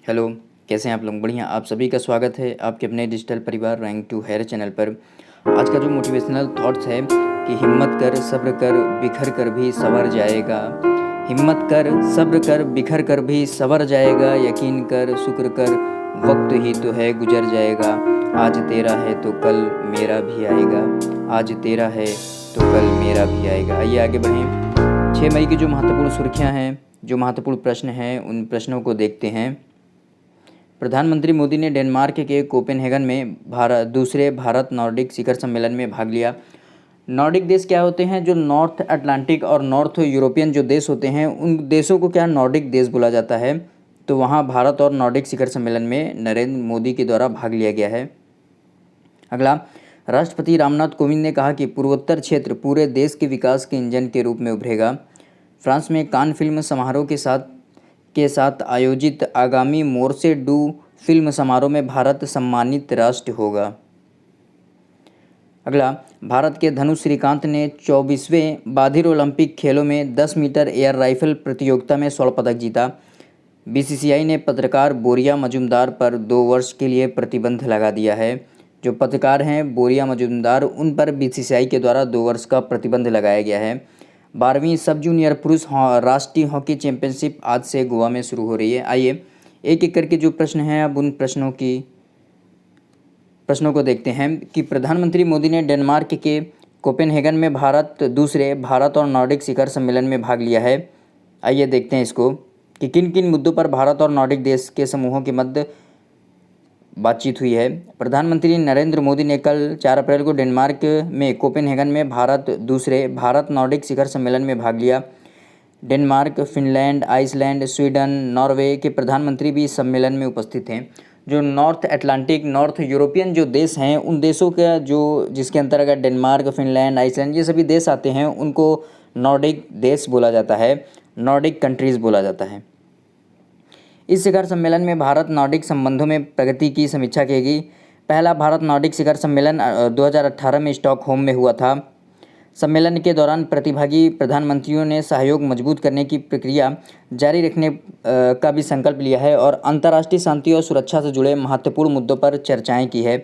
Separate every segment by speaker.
Speaker 1: Hello, कैसे हैं आप लोग? बढ़िया। आप सभी का स्वागत है आपके अपने डिजिटल परिवार रैंक टू हैर चैनल पर। आज का जो मोटिवेशनल थॉट्स है कि हिम्मत कर, सब्र कर, बिखर कर भी संवर जाएगा। हिम्मत कर, सब्र कर, बिखर कर भी संवर जाएगा। यकीन कर, शुक्र कर, वक्त ही तो है गुजर जाएगा। आज तेरा है तो कल मेरा भी आएगा। आज तेरा है तो कल मेरा भी आएगा। आइए आगे बढ़ें। 6 मई की जो महत्वपूर्ण सुर्खियाँ हैं, जो महत्वपूर्ण प्रश्न हैं, उन प्रश्नों को देखते हैं। प्रधानमंत्री मोदी ने डेनमार्क के कोपेनहेगन में दूसरे भारत नॉर्डिक शिखर सम्मेलन में भाग लिया। नॉर्डिक देश क्या होते हैं? जो नॉर्थ अटलांटिक और नॉर्थ यूरोपियन जो देश होते हैं, उन देशों को क्या नॉर्डिक देश बोला जाता है। तो वहाँ भारत और नॉर्डिक शिखर सम्मेलन में नरेंद्र मोदी के द्वारा भाग लिया गया है। अगला, राष्ट्रपति रामनाथ कोविंद ने कहा कि पूर्वोत्तर क्षेत्र पूरे देश के विकास के इंजन के रूप में उभरेगा। फ्रांस में कान फिल्म समारोह के साथ आयोजित आगामी मोर्से डू फिल्म समारोह में भारत सम्मानित राष्ट्र होगा। अगला, भारत के धनुष श्रीकांत ने 24वें बाधिर ओलंपिक खेलों में 10 मीटर एयर राइफल प्रतियोगिता में स्वर्ण पदक जीता। बीसीसीआई ने पत्रकार बोरिया मजूमदार पर 2 वर्ष के लिए प्रतिबंध लगा दिया है। जो पत्रकार हैं बोरिया मजूमदार, उन पर बीसीसीआई के द्वारा 2 वर्ष का प्रतिबंध लगाया गया है। 12वीं सब जूनियर पुरुष राष्ट्रीय हॉकी चैंपियनशिप आज से गोवा में शुरू हो रही है। आइए एक एक करके जो प्रश्न हैं, अब उन प्रश्नों को देखते हैं कि प्रधानमंत्री मोदी ने डेनमार्क के कोपेनहेगन में दूसरे भारत और नॉर्डिक शिखर सम्मेलन में भाग लिया है। आइए देखते हैं इसको कि किन किन मुद्दों पर भारत और नॉर्डिक देश के समूहों के मध्य बातचीत हुई है। प्रधानमंत्री नरेंद्र मोदी ने कल 4 अप्रैल को डेनमार्क में कोपेनहेगन में दूसरे भारत नॉर्डिक शिखर सम्मेलन में भाग लिया। Denmark, Finland, Iceland, Sweden, Norway के प्रधानमंत्री भी इस सम्मेलन में उपस्थित हैं। जो नॉर्थ अटलांटिक, नॉर्थ यूरोपियन जो देश हैं, उन देशों का जिसके अंतर्गत डेनमार्क, फिनलैंड, आइसलैंड ये सभी देश आते हैं, उनको नॉर्डिक देश बोला जाता है, नॉर्डिक कंट्रीज़ बोला जाता है। इस शिखर सम्मेलन में भारत नॉर्डिक संबंधों में प्रगति की समीक्षा की गई। पहला भारत नॉर्डिक शिखर सम्मेलन 2018 में स्टॉकहोम में हुआ था। सम्मेलन के दौरान प्रतिभागी प्रधानमंत्रियों ने सहयोग मजबूत करने की प्रक्रिया जारी रखने का भी संकल्प लिया है और अंतर्राष्ट्रीय शांति और सुरक्षा से जुड़े महत्वपूर्ण मुद्दों पर चर्चाएं की है।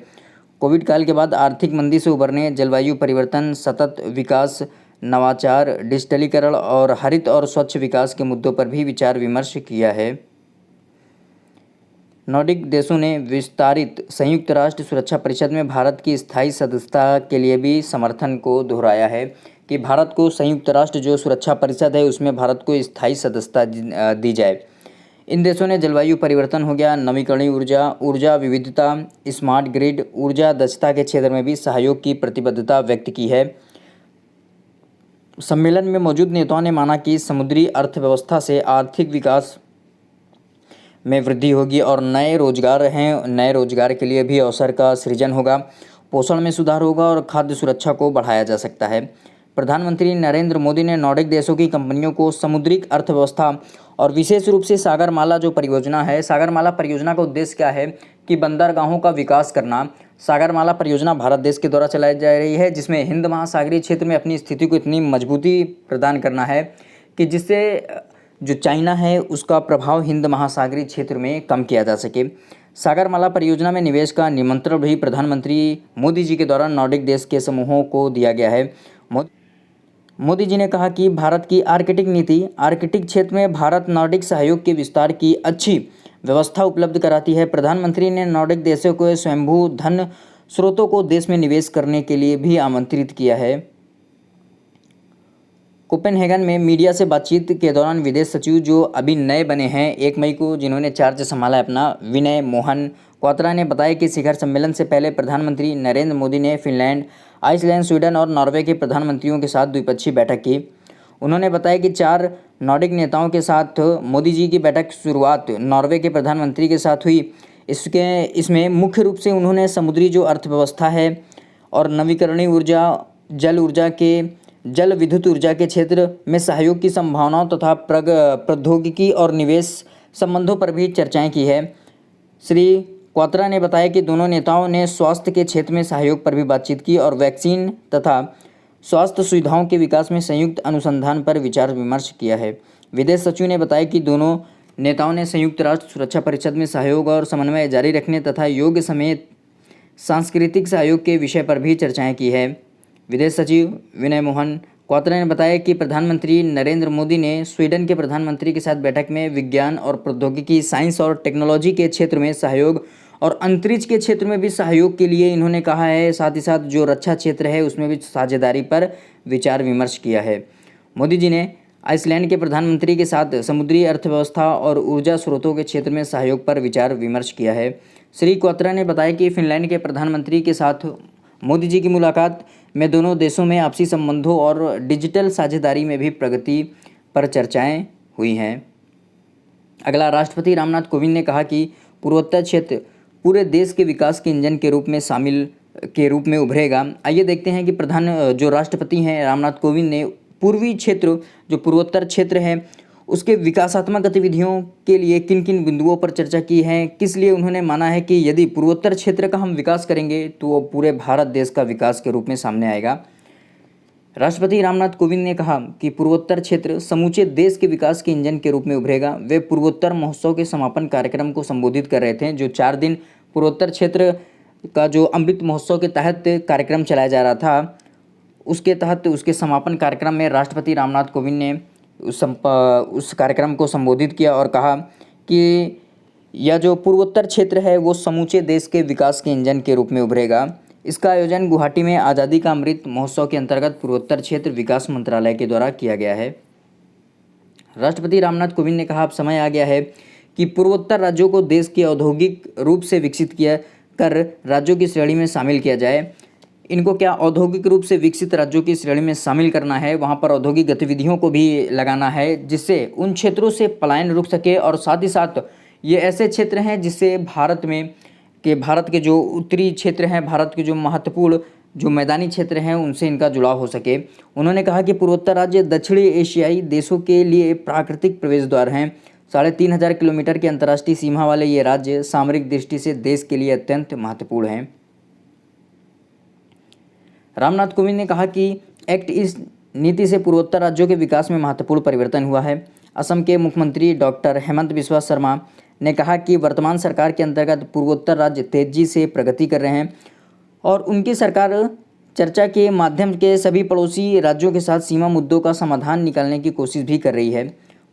Speaker 1: कोविड काल के बाद आर्थिक मंदी से उबरने, जलवायु परिवर्तन, सतत विकास, नवाचार, डिजिटलीकरण और हरित और स्वच्छ विकास के मुद्दों पर भी विचार विमर्श किया है। नॉर्डिक देशों ने विस्तारित संयुक्त राष्ट्र सुरक्षा परिषद में भारत की स्थायी सदस्यता के लिए भी समर्थन को दोहराया है कि भारत को संयुक्त राष्ट्र जो सुरक्षा परिषद है उसमें भारत को स्थायी सदस्यता दी जाए। इन देशों ने जलवायु परिवर्तन हो गया, नवीकरणीय ऊर्जा, ऊर्जा विविधता, स्मार्ट ग्रिड, ऊर्जा दक्षता के क्षेत्र में भी सहयोग की प्रतिबद्धता व्यक्त की है। सम्मेलन में मौजूद नेताओं ने माना कि समुद्री अर्थव्यवस्था से आर्थिक विकास में वृद्धि होगी और नए रोजगार के लिए भी अवसर का सृजन होगा, पोषण में सुधार होगा और खाद्य सुरक्षा को बढ़ाया जा सकता है। प्रधानमंत्री नरेंद्र मोदी ने नॉर्डिक देशों की कंपनियों को समुद्री अर्थव्यवस्था और विशेष रूप से सागरमाला जो परियोजना है, सागरमाला परियोजना का उद्देश्य क्या है कि बंदरगाहों का विकास करना। सागरमाला परियोजना भारत देश के द्वारा चलाई जा रही है, जिसमें हिंद महासागरीय क्षेत्र में अपनी स्थिति को इतनी मजबूती प्रदान करना है कि जिससे जो चाइना है उसका प्रभाव हिंद महासागरीय क्षेत्र में कम किया जा सके। सागरमाला परियोजना में निवेश का निमंत्रण भी प्रधानमंत्री मोदी जी के द्वारा नॉर्डिक देश के समूहों को दिया गया है। मोदी जी ने कहा कि भारत की आर्कटिक नीति आर्कटिक क्षेत्र में भारत नॉर्डिक सहयोग के विस्तार की अच्छी व्यवस्था उपलब्ध कराती है। प्रधानमंत्री ने नॉर्डिक देशों को स्वयंभू धन स्रोतों को देश में निवेश करने के लिए भी आमंत्रित किया है। कोपेनहेगन में मीडिया से बातचीत के दौरान विदेश सचिव जो अभी नए बने हैं 1 मई को, जिन्होंने चार्ज संभाला है अपना, विनय मोहन क्वात्रा ने बताया कि शिखर सम्मेलन से पहले प्रधानमंत्री नरेंद्र मोदी ने फिनलैंड, आइसलैंड, स्वीडन और नॉर्वे के प्रधानमंत्रियों के साथ द्विपक्षीय बैठक की। उन्होंने बताया कि 4 नॉर्डिक नेताओं के साथ मोदी जी की बैठक शुरुआत नॉर्वे के प्रधानमंत्री के साथ हुई। इसमें मुख्य रूप से उन्होंने समुद्री जो अर्थव्यवस्था है और नवीकरणीय ऊर्जा, जल विद्युत ऊर्जा के क्षेत्र में सहयोग की संभावनाओं तथा प्रौद्योगिकी और निवेश संबंधों पर भी चर्चाएं की है। श्री क्वात्रा ने बताया कि दोनों नेताओं ने स्वास्थ्य के क्षेत्र में सहयोग पर भी बातचीत की और वैक्सीन तथा स्वास्थ्य सुविधाओं के विकास में संयुक्त अनुसंधान पर विचार विमर्श किया है। विदेश सचिव ने बताया कि दोनों नेताओं ने संयुक्त राष्ट्र सुरक्षा परिषद में सहयोग और समन्वय जारी रखने तथा योग समेत सांस्कृतिक सहयोग के विषय पर भी चर्चाएं की है। विदेश सचिव विनय मोहन क्वात्रा ने बताया कि प्रधानमंत्री नरेंद्र मोदी ने स्वीडन के प्रधानमंत्री के साथ बैठक में विज्ञान और प्रौद्योगिकी, साइंस और टेक्नोलॉजी के क्षेत्र में सहयोग और अंतरिक्ष के क्षेत्र में भी सहयोग के लिए इन्होंने कहा है। साथ ही साथ जो रक्षा क्षेत्र है उसमें भी साझेदारी पर विचार विमर्श किया है। मोदी जी ने आइसलैंड के प्रधानमंत्री के साथ समुद्री अर्थव्यवस्था और ऊर्जा स्रोतों के क्षेत्र में सहयोग पर विचार विमर्श किया है। श्री क्वात्रा ने बताया कि फिनलैंड के प्रधानमंत्री के साथ मोदी जी की मुलाकात में दोनों देशों में आपसी संबंधों और डिजिटल साझेदारी में भी प्रगति पर चर्चाएं हुई हैं। अगला, राष्ट्रपति रामनाथ कोविंद ने कहा कि पूर्वोत्तर क्षेत्र पूरे देश के विकास के इंजन के रूप में उभरेगा। आइए देखते हैं कि जो राष्ट्रपति हैं रामनाथ कोविंद ने पूर्वी क्षेत्र, जो पूर्वोत्तर क्षेत्र है, उसके विकासात्मक गतिविधियों के लिए किन किन बिंदुओं पर चर्चा की है, किस लिए उन्होंने माना है कि यदि पूर्वोत्तर क्षेत्र का हम विकास करेंगे तो वो पूरे भारत देश का विकास के रूप में सामने आएगा। राष्ट्रपति रामनाथ कोविंद ने कहा कि पूर्वोत्तर क्षेत्र समूचे देश के विकास के इंजन के रूप में उभरेगा। वे पूर्वोत्तर महोत्सव के समापन कार्यक्रम को संबोधित कर रहे थे। जो 4 दिन पूर्वोत्तर क्षेत्र का जो अमृत महोत्सव के तहत कार्यक्रम चलाया जा रहा था, उसके तहत उसके समापन कार्यक्रम में राष्ट्रपति रामनाथ कोविंद ने उस कार्यक्रम को संबोधित किया और कहा कि यह जो पूर्वोत्तर क्षेत्र है वो समूचे देश के विकास के इंजन के रूप में उभरेगा। इसका आयोजन गुवाहाटी में आज़ादी का अमृत महोत्सव के अंतर्गत पूर्वोत्तर क्षेत्र विकास मंत्रालय के द्वारा किया गया है। राष्ट्रपति रामनाथ कोविंद ने कहा, अब समय आ गया है कि पूर्वोत्तर राज्यों को देश के औद्योगिक रूप से विकसित किया कर राज्यों की श्रेणी में शामिल किया जाए। इनको क्या औद्योगिक रूप से विकसित राज्यों की श्रेणी में शामिल करना है, वहाँ पर औद्योगिक गतिविधियों को भी लगाना है जिससे उन क्षेत्रों से पलायन रुक सके। और साथ ही साथ ये ऐसे क्षेत्र हैं जिससे भारत के जो उत्तरी क्षेत्र हैं, भारत के जो महत्वपूर्ण जो मैदानी क्षेत्र हैं, उनसे इनका जुड़ाव हो सके। उन्होंने कहा कि पूर्वोत्तर राज्य दक्षिणी एशियाई देशों के लिए प्राकृतिक प्रवेश द्वार हैं। 3500 किलोमीटर की अंतर्राष्ट्रीय सीमा वाले ये राज्य सामरिक दृष्टि से देश के लिए अत्यंत महत्वपूर्ण हैं। रामनाथ कोविंद ने कहा कि एक्ट ईस्ट नीति से पूर्वोत्तर राज्यों के विकास में महत्वपूर्ण परिवर्तन हुआ है। असम के मुख्यमंत्री डॉक्टर हेमंत बिस्वा शर्मा ने कहा कि वर्तमान सरकार के अंतर्गत पूर्वोत्तर राज्य तेजी से प्रगति कर रहे हैं और उनकी सरकार चर्चा के माध्यम के सभी पड़ोसी राज्यों के साथ सीमा मुद्दों का समाधान निकालने की कोशिश भी कर रही है।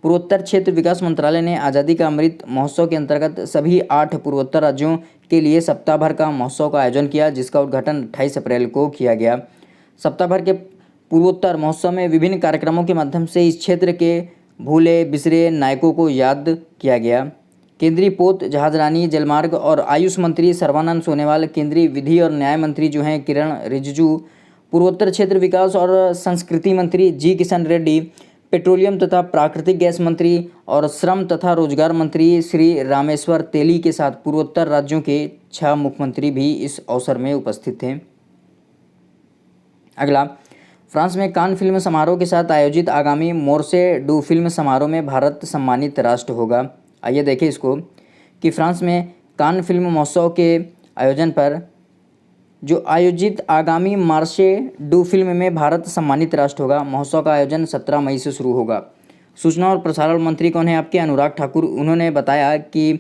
Speaker 1: पूर्वोत्तर क्षेत्र विकास मंत्रालय ने आज़ादी का अमृत महोत्सव के अंतर्गत सभी 8 पूर्वोत्तर राज्यों के लिए सप्ताह भर का महोत्सव का आयोजन किया, जिसका उद्घाटन 28 अप्रैल को किया गया। सप्ताह भर के पूर्वोत्तर महोत्सव में विभिन्न कार्यक्रमों के माध्यम से इस क्षेत्र के भूले बिसरे नायकों को याद किया गया। केंद्रीय पोत जहाजरानी, जलमार्ग और आयुष मंत्री सर्बानंद सोनोवाल, केंद्रीय विधि और न्याय मंत्री जो हैं किरण रिजिजू, पूर्वोत्तर क्षेत्र विकास और संस्कृति मंत्री जी किशन रेड्डी, पेट्रोलियम तथा प्राकृतिक गैस मंत्री और श्रम तथा रोजगार मंत्री श्री रामेश्वर तेली के साथ पूर्वोत्तर राज्यों के 6 मुख्यमंत्री भी इस अवसर में उपस्थित थे। अगला, फ्रांस में कान फिल्म समारोह के साथ आयोजित आगामी मोर्से डू फिल्म समारोह में भारत सम्मानित राष्ट्र होगा। आइए देखें इसको कि फ्रांस में कान फिल्म महोत्सव के आयोजन पर जो आयोजित आगामी मार्शे डू फिल्म में भारत सम्मानित राष्ट्र होगा। महोत्सव का आयोजन 17 मई से शुरू होगा। सूचना और प्रसारण मंत्री कौन है आपके? अनुराग ठाकुर। उन्होंने बताया कि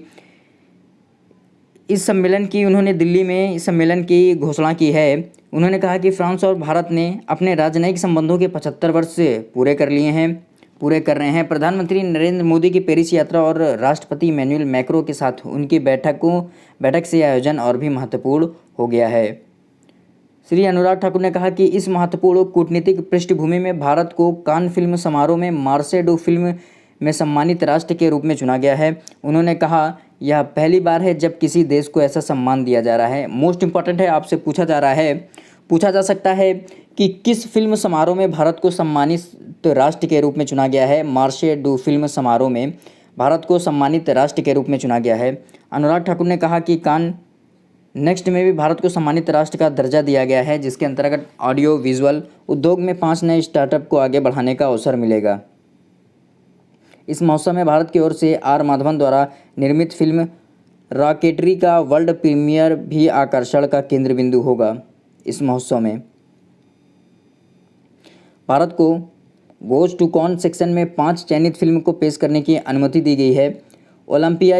Speaker 1: उन्होंने दिल्ली में इस सम्मेलन की घोषणा की है। उन्होंने कहा कि फ्रांस और भारत ने अपने राजनयिक संबंधों के 75 वर्ष पूरे कर रहे हैं। प्रधानमंत्री नरेंद्र मोदी की पेरिस यात्रा और राष्ट्रपति इमैनुअल मैक्रों के साथ उनकी बैठक से आयोजन और भी महत्वपूर्ण हो गया है। श्री अनुराग ठाकुर ने कहा कि इस महत्वपूर्ण कूटनीतिक पृष्ठभूमि में भारत को कान फिल्म समारोह में मार्शे डू फिल्म में सम्मानित राष्ट्र के रूप में चुना गया है। उन्होंने कहा यह पहली बार है जब किसी देश को ऐसा सम्मान दिया जा रहा है। मोस्ट इम्पॉर्टेंट है, आपसे पूछा जा सकता है कि किस फिल्म समारोह में भारत को सम्मानित राष्ट्र के रूप में चुना गया है। मार्शे डू फिल्म समारोह में भारत को सम्मानित राष्ट्र के रूप में चुना गया है। अनुराग ठाकुर ने कहा कि कान नेक्स्ट में भी भारत को सम्मानित राष्ट्र का दर्जा दिया गया है, जिसके अंतर्गत ऑडियो विजुअल उद्योग में 5 नए स्टार्टअप को आगे बढ़ाने का अवसर मिलेगा। इस महोत्सव में भारत की ओर से आर माधवन द्वारा निर्मित फिल्म रॉकेटरी का वर्ल्ड प्रीमियर भी आकर्षण का केंद्र बिंदु होगा। इस महोत्सव में भारत को गोज टू कॉन सेक्शन में 5 चयनित फिल्म को पेश करने की अनुमति दी गई है। ओलंपिया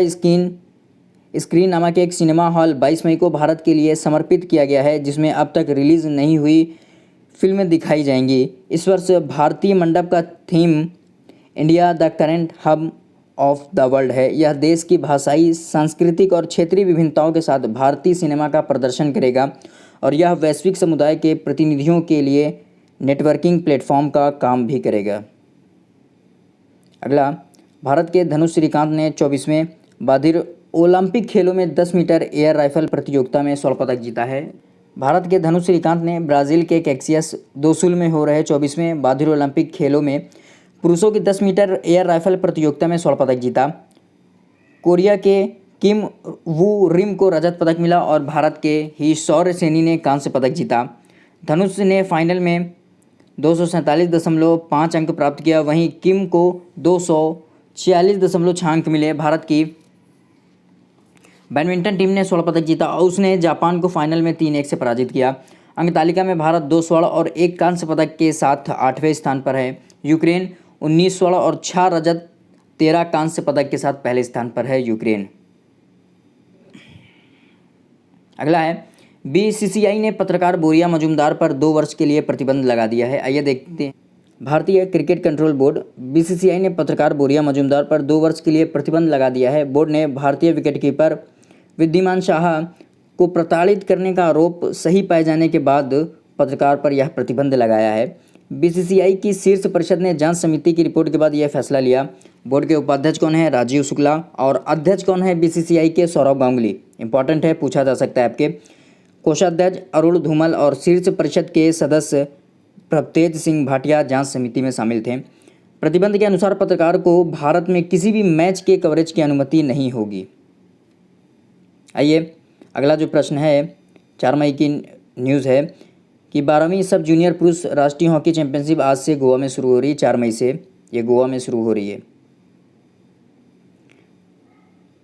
Speaker 1: स्क्रीन नामक एक सिनेमा हॉल 22 मई को भारत के लिए समर्पित किया गया है, जिसमें अब तक रिलीज़ नहीं हुई फिल्में दिखाई जाएंगी। इस वर्ष भारतीय मंडप का theme India the current hub of the world है। यह देश की भाषाई, सांस्कृतिक और क्षेत्रीय विभिन्नताओं के साथ भारतीय सिनेमा का प्रदर्शन करेगा और यह वैश्विक समुदाय के प्रतिनिधियों के लिए नेटवर्किंग प्लेटफॉर्म का काम भी करेगा। अगला, भारत के धनुष श्रीकांत ने 24वें बाधिर ओलंपिक खेलों में 10 मीटर एयर राइफल प्रतियोगिता में स्वर्ण पदक जीता है। भारत के धनुष श्रीकांत ने ब्राज़ील के कैक्सियस दो सुल में हो रहे 24वें बाधिर ओलंपिक खेलों में पुरुषों की 10 मीटर एयर राइफल प्रतियोगिता में स्वर्ण पदक जीता। कोरिया के किम वू रिम को रजत पदक मिला और भारत के ही शौर्य सैनी ने कांस्य पदक जीता। धनुष ने फाइनल में 247.5 अंक प्राप्त किया, वहीं किम को 246.6 अंक मिले। भारत की बैडमिंटन टीम ने स्वर्ण पदक जीता और उसने जापान को फाइनल में 3-1 से पराजित किया। अंक तालिका में भारत 2 स्वर्ण और 1 कांस्य पदक के साथ 8वें स्थान पर है। यूक्रेन 19 स्वर्ण और 6 रजत 13 कांस्य पदक के साथ पहले स्थान पर है यूक्रेन। अगला है, बीसीसीआई ने पत्रकार बोरिया मजूमदार पर 2 वर्ष के लिए प्रतिबंध लगा दिया है। आइए देखते हैं। भारतीय क्रिकेट कंट्रोल बोर्ड बीसीसीआई ने पत्रकार बोरिया मजूमदार पर 2 वर्ष के लिए प्रतिबंध लगा दिया है। बोर्ड ने भारतीय विकेटकीपर विद्यमान शाह को प्रताड़ित करने का आरोप सही पाए जाने के बाद पत्रकार पर यह प्रतिबंध लगाया है। बीसीसीआई की शीर्ष परिषद ने जांच समिति की रिपोर्ट के बाद यह फैसला लिया। बोर्ड के उपाध्यक्ष कौन है? राजीव शुक्ला। और अध्यक्ष कौन है बीसीसीआई के? सौरव गांगुली। इंपॉर्टेंट है, पूछा जा सकता है आपके। कोषाध्यक्ष अरुण धूमल और शीर्ष परिषद के सदस्य प्रभतेज सिंह भाटिया जांच समिति में शामिल थे। प्रतिबंध के अनुसार पत्रकार को भारत में किसी भी मैच के कवरेज की अनुमति नहीं होगी। आइए अगला जो प्रश्न है, 4 मई की न्यूज़ है कि 12वीं सब जूनियर पुरुष राष्ट्रीय हॉकी चैंपियनशिप आज से गोवा में शुरू हो रही है। 4 मई से ये गोवा में शुरू हो रही है।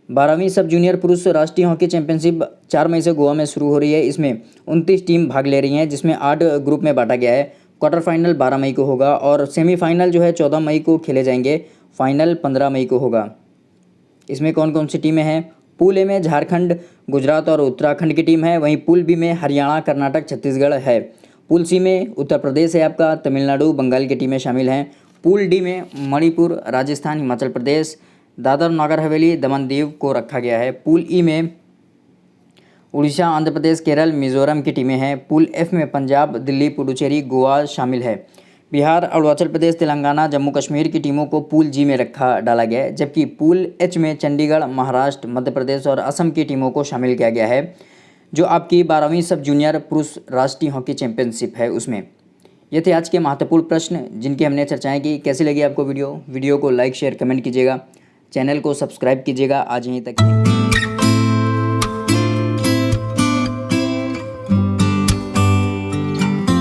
Speaker 1: 12वीं सब जूनियर पुरुष राष्ट्रीय हॉकी चैंपियनशिप 4 मई से गोवा में शुरू हो रही है। इसमें 29 टीम भाग ले रही हैं, जिसमें 8 ग्रुप में बांटा गया है। क्वार्टर फाइनल 12 मई को होगा और सेमीफाइनल जो है 14 मई को खेले जाएंगे। फाइनल 15 मई को होगा। इसमें कौन कौन सी टीमें हैं? पूल ए में झारखंड, गुजरात और उत्तराखंड की टीम है। वहीं पूल बी में हरियाणा, कर्नाटक, छत्तीसगढ़ है। पूल सी में उत्तर प्रदेश है आपका, तमिलनाडु, बंगाल की टीमें शामिल हैं। पूल डी में मणिपुर, राजस्थान, हिमाचल प्रदेश, दादर नगर हवेली, दमन दीव को रखा गया है। पूल ई में उड़ीसा, आंध्र प्रदेश, केरल, मिजोरम की टीमें हैं। पूल एफ में पंजाब, दिल्ली, पुडुचेरी, गोवा शामिल है। बिहार, अरुणाचल प्रदेश, तेलंगाना, जम्मू कश्मीर की टीमों को पूल जी में डाला गया है, जबकि पूल एच में चंडीगढ़, महाराष्ट्र, मध्य प्रदेश और असम की टीमों को शामिल किया गया है, जो आपकी 12वीं सब जूनियर पुरुष राष्ट्रीय हॉकी चैंपियनशिप है उसमें। ये थे आज के महत्वपूर्ण प्रश्न जिनकी हमने चर्चाएं की। कैसी लगी आपको वीडियो को लाइक, शेयर, कमेंट कीजिएगा। चैनल को सब्सक्राइब कीजिएगा। आज यहीं तक।